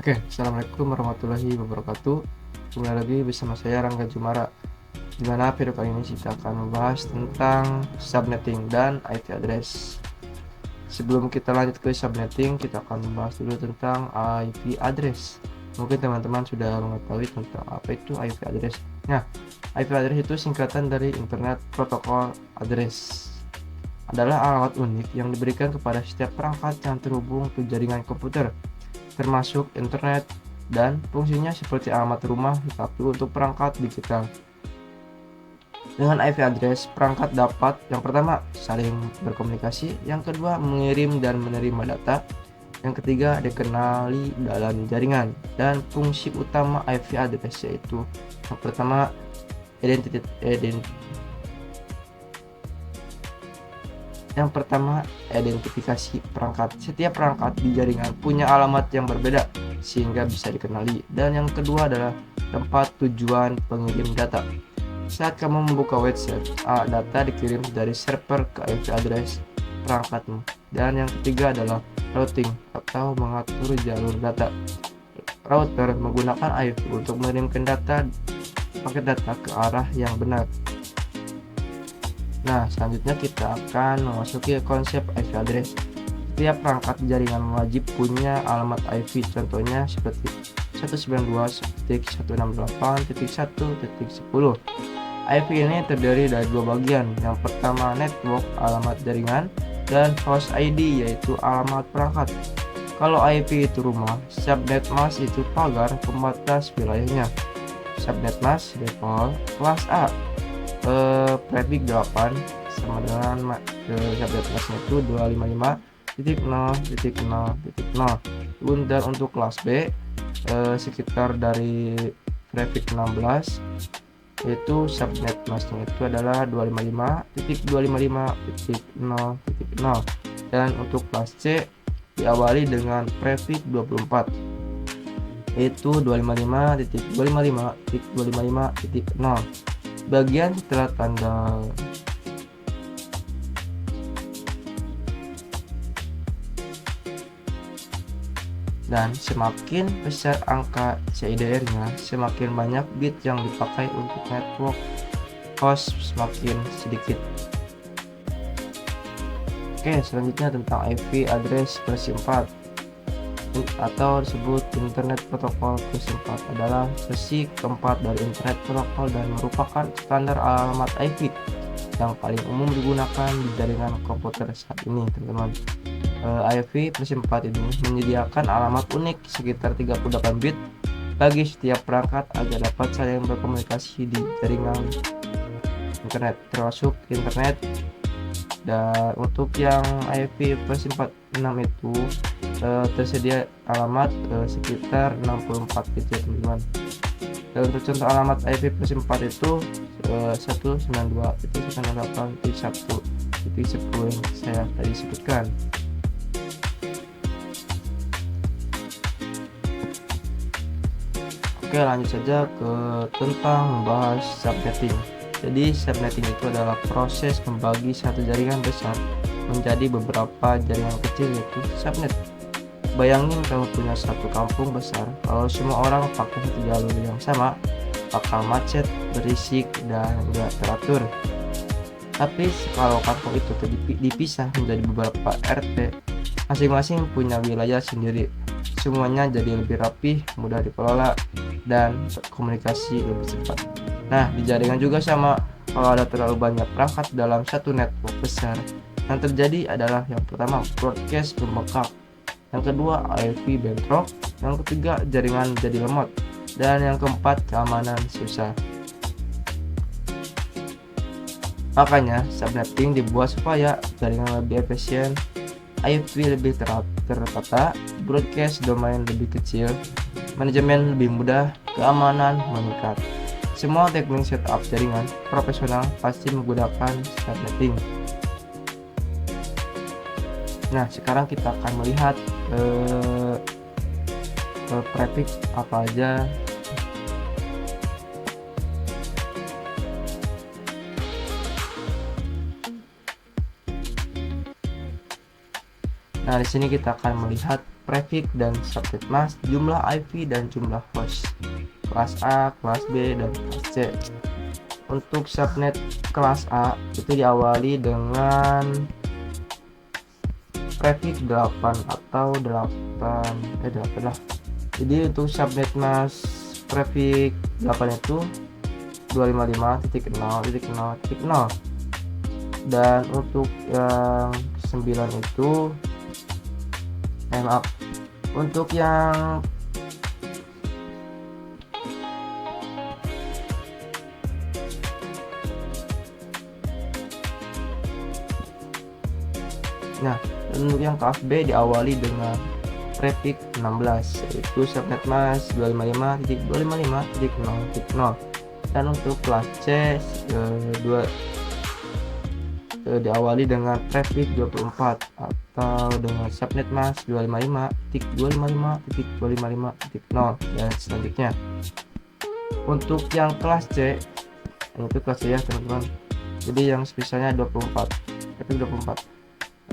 Oke, assalamualaikum warahmatullahi wabarakatuh. Kembali lagi bersama saya Rangga Jumara. Di mana video kali ini kita akan membahas tentang subnetting dan IP address. Sebelum kita lanjut ke subnetting, kita akan membahas dulu tentang IP address. Mungkin teman-teman sudah mengetahui tentang apa itu IP address. Nah, IP address itu singkatan dari Internet Protocol Address. Adalah alamat unik yang diberikan kepada setiap perangkat yang terhubung ke jaringan komputer, termasuk internet, dan fungsinya seperti alamat rumah tapi untuk perangkat digital. Dengan IP address, perangkat dapat yang pertama saling berkomunikasi, yang kedua mengirim dan menerima data, yang ketiga dikenali dalam jaringan. Dan fungsi utama IP address yaitu yang pertama identifikasi perangkat. Setiap perangkat di jaringan punya alamat yang berbeda sehingga bisa dikenali. Dan yang kedua adalah tempat tujuan pengirim data. Saat kamu membuka website, data dikirim dari server ke IP address perangkatmu. Dan yang ketiga adalah routing atau mengatur jalur data. Router menggunakan IP untuk mengirimkan paket data ke arah yang benar. Nah, selanjutnya kita akan memasuki konsep IP address. Setiap perangkat jaringan wajib punya alamat IP, contohnya seperti 192.168.1.10. IP ini terdiri dari dua bagian. Yang pertama network, alamat jaringan, dan host ID, yaitu alamat perangkat. Kalau IP itu rumah, subnet mask itu pagar pembatas wilayahnya. Subnet mask level kelas A. Prefix 8 sama dengan subnet masknya itu 255.0.0.0. Dan untuk kelas B sekitar dari prefix 16, yaitu subnet masknya itu adalah 255.255.0.0. Dan untuk kelas C diawali dengan prefix 24, yaitu 255.255.255.0. Bagian setelah tanggal dan semakin besar angka CIDR-nya, semakin banyak bit yang dipakai untuk network host semakin sedikit. Oke, selanjutnya tentang IP address versi 4 atau disebut Internet Protocol versi 4 adalah versi keempat dari Internet Protocol dan merupakan standar alamat IP yang paling umum digunakan di jaringan komputer saat ini, teman-teman. IP versi 4 ini menyediakan alamat unik sekitar 38 bit bagi setiap perangkat agar dapat saling berkomunikasi di jaringan internet, termasuk internet. Dan untuk yang IP versi 46 itu tersedia alamat sekitar 64 bit ya, teman-teman. Dan untuk contoh alamat IP versi 4 itu 192.168.1.10 yang saya tadi sebutkan. Oke, lanjut saja ke tentang membahas subnetting. Jadi subnetting itu adalah proses membagi satu jaringan besar menjadi beberapa jaringan kecil, yaitu subnet. Bayangin kamu punya satu kampung besar, kalau semua orang pakai satu jalur yang sama, bakal macet, berisik, dan gak teratur. Tapi kalau kampung itu dipisah menjadi beberapa RT, masing-masing punya wilayah sendiri, semuanya jadi lebih rapih, mudah dikelola, dan komunikasi lebih cepat. Nah, di jaringan juga sama. Kalau ada terlalu banyak perangkat dalam satu network besar, yang terjadi adalah yang pertama broadcast membengkak, yang kedua IP bentrok, yang ketiga jaringan jadi lemot, dan yang keempat keamanan susah. Makanya subnetting dibuat supaya jaringan lebih efisien, IP lebih tertata, broadcast domain lebih kecil, manajemen lebih mudah, keamanan meningkat. Semua teknik setup jaringan profesional pasti menggunakan subnetting. Nah, sekarang kita akan melihat prefix apa aja. Nah, di sini kita akan melihat prefix dan subnet mask, jumlah IP dan jumlah host kelas A, kelas B, dan kelas C. Untuk subnet kelas A itu diawali dengan prefix 8 atau 8 lah. Jadi untuk subnet mask prefix 8 itu 255.0.0.0, dan untuk yang 9 itu untuk yang untuk yang kelas B diawali dengan prefix 16, yaitu subnet mask 255.255.0.0, dan untuk kelas C diawali dengan prefix 24 atau dengan subnet mask 255.255.255.0 dan selanjutnya. Untuk yang kelas C, itu kelas C ya teman-teman, jadi yang spesialnya 24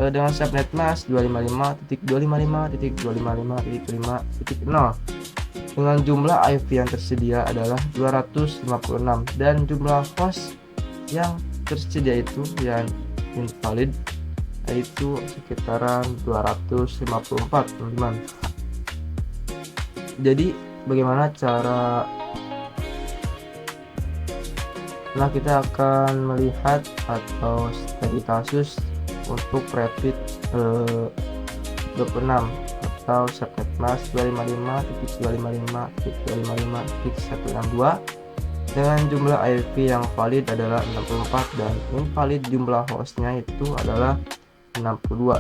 dengan subnet mask 255.255.255.5.0 dengan jumlah IP yang tersedia adalah 256 dan jumlah host yang tersedia itu yang invalid yaitu sekitaran 254 teman-teman. Jadi bagaimana cara, nah kita akan melihat atau studi kasus untuk prefix 26 atau subnet mask 255.255.255.162 dengan jumlah IP yang valid adalah 64 dan invalid jumlah hostnya itu adalah 62.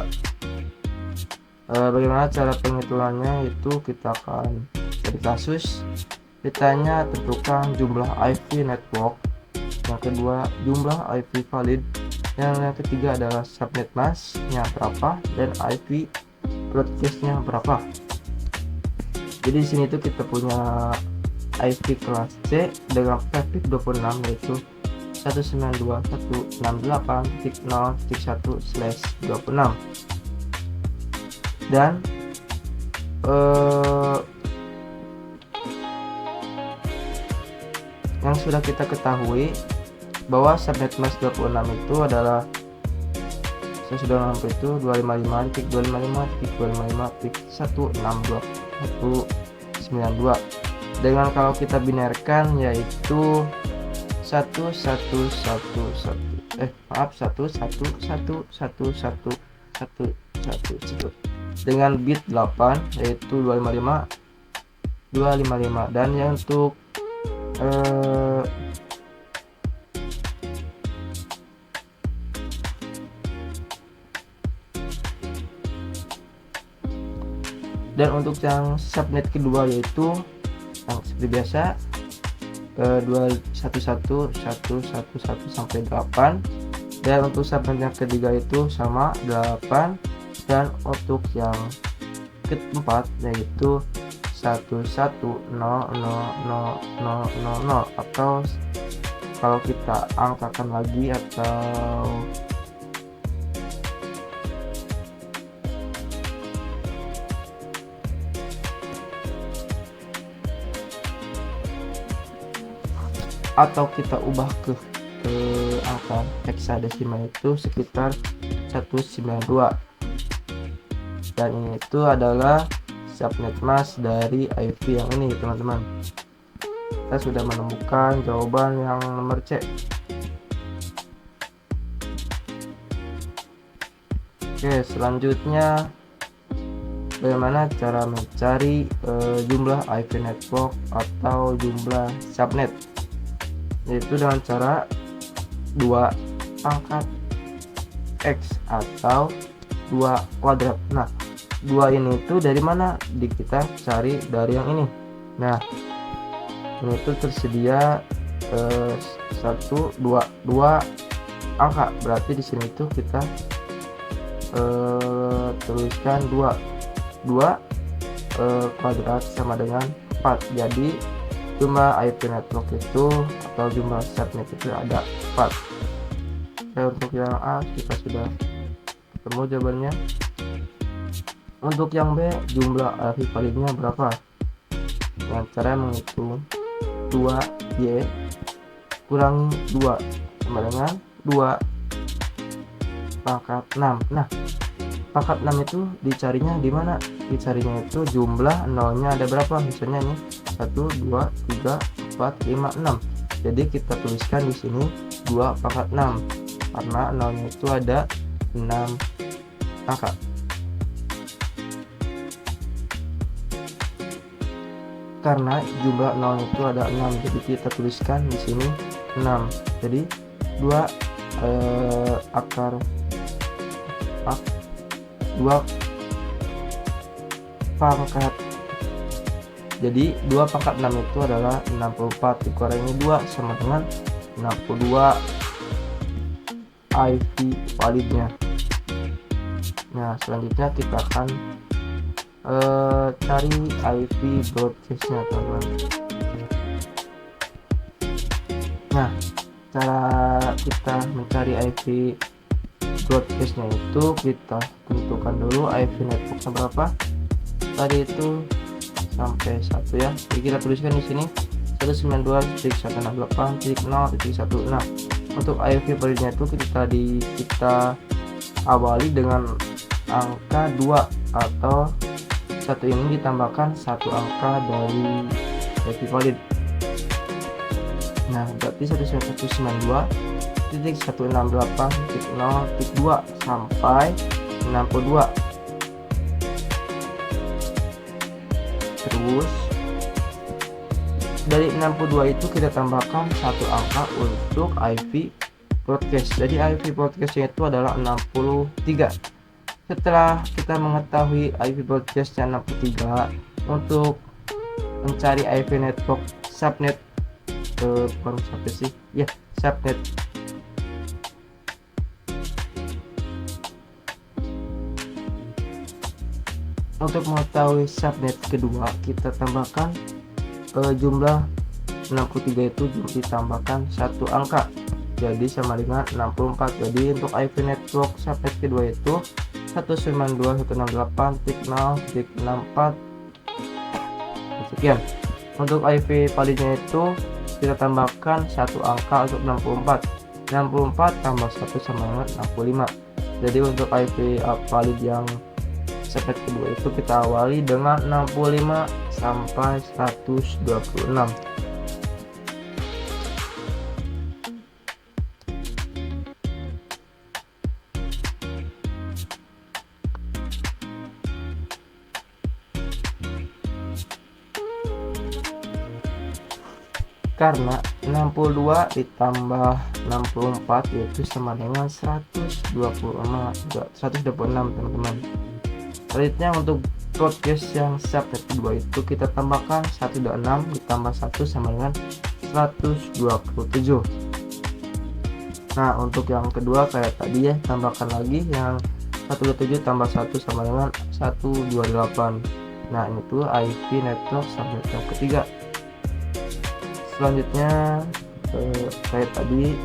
Bagaimana cara penghitungannya, itu kita akan cari kasus, ditanya tentukan jumlah IP network, yang kedua jumlah IP valid, yang ketiga adalah subnet mask-nya berapa dan IP broadcast-nya berapa. Jadi di sini tuh kita punya IP kelas C dengan prefix 26 yaitu 192.168.0.1/26 dan yang sudah kita ketahui bahwa subnet mask 26 itu adalah sesudah itu 255.255.255.162.192 dengan kalau kita binarkan yaitu 1111 dengan bit 8 yaitu 255 dan yang untuk yang subnet kedua yaitu yang seperti biasa 211.111 sampai 8, dan untuk subnet yang ketiga itu sama 8, dan untuk yang keempat yaitu 110000 atau kalau kita angkakan lagi atau kita ubah ke angka heksadesimal itu sekitar 192, dan ini itu adalah subnet mask dari IP yang ini teman-teman. Kita sudah menemukan jawaban yang nomor C. Oke, selanjutnya bagaimana cara mencari jumlah IP network atau jumlah subnet, yaitu dengan cara 2 pangkat X atau 2 kuadrat. Nah, 2 ini itu dari mana? Kita cari dari yang ini. Nah, ini tuh tersedia 1 2 angka, berarti di sini tuh kita tuliskan 2 kuadrat sama dengan 4. Jadi jumlah IP network itu atau jumlah subnet itu ada 4. Untuk yang A kita sudah ketemu jawabannya. Untuk yang B, jumlah IP validnya berapa? Dengan cara menghitung 2Y kurangi 2 sama dengan 2 pangkat 6. Nah, pangkat 6 itu dicarinya di mana? Dicarinya itu jumlah nolnya ada berapa? Misalnya nih 1, 2, 3, 4, 5, 6. Jadi kita tuliskan di sini 2 pangkat 6 karena nolnya itu ada 6 angka. Karena jumlah 0 itu ada 6, jadi kita tuliskan di sini 6. Jadi 2 akar 2 pangkat, jadi 2 pangkat 6 itu adalah 64 dikurangi 2 sama dengan 62 IP validnya. Nah, selanjutnya kita akan cari IP broadcastnya, teman-teman. Nah, cara kita mencari IP broadcastnya itu kita tentukan dulu IP networknya berapa. Tadi itu sampai 1 ya, jadi kita tuliskan di sini 192.168.0.1. Untuk IP validnya itu kita awali dengan angka 2 atau satu ini ditambahkan satu angka dari IP valid. Nah, berarti 192.168.0.2 sampai 62. Terus dari 62 itu kita tambahkan satu angka untuk IP broadcast. Jadi IP broadcastnya itu adalah 63. Setelah kita mengetahui IP broadcastnya 63, untuk mencari IP network subnet, baru sampai sih ya, subnet. Untuk mengetahui subnet kedua, kita tambahkan jumlah 63 itu ditambahkan satu angka, jadi sama dengan 64. Jadi untuk IP network subnet kedua itu 192.168.0.64 sekian. Untuk IP validnya itu kita tambahkan satu angka untuk 64 tambah 1 sama dengan 65. Jadi untuk IP valid yang subnet kedua itu kita awali dengan 65 sampai 126. Karena 62 ditambah 64 yaitu sama dengan 126, teman-teman. Selanjutnya untuk broadcast yang subnet kedua itu kita tambahkan 126 ditambah 1 sama dengan 127. Nah, untuk yang kedua kayak tadi ya, tambahkan lagi yang 127 tambah 1 sama dengan 128. Nah, ini tuh IP network subnet yang ketiga. Selanjutnya kayak tadi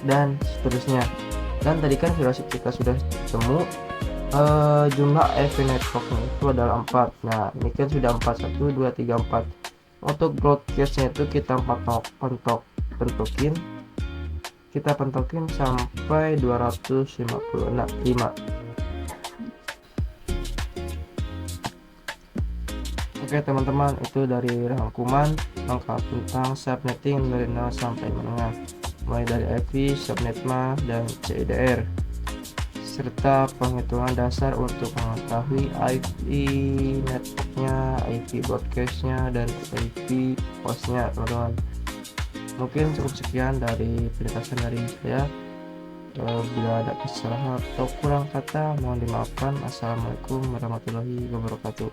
dan seterusnya. Dan tadi kan kita sudah temu jumlah IP networknya itu adalah 4. Nah, ini kan sudah 4, 1, 2, 3, 4. Untuk broadcastnya itu kita pentokin sampai 255. Oke teman-teman, itu dari rangkuman lengkap tentang subnetting dari 0 sampai menengah, mulai dari IP, subnetma, dan CIDR, serta penghitungan dasar untuk mengetahui IP networknya, IP broadcastnya, dan IP hostnya, teman-teman. Mungkin cukup sekian dari penjelasan dari saya. Bila ada kesalahan atau kurang kata mohon dimaafkan. Assalamualaikum warahmatullahi wabarakatuh.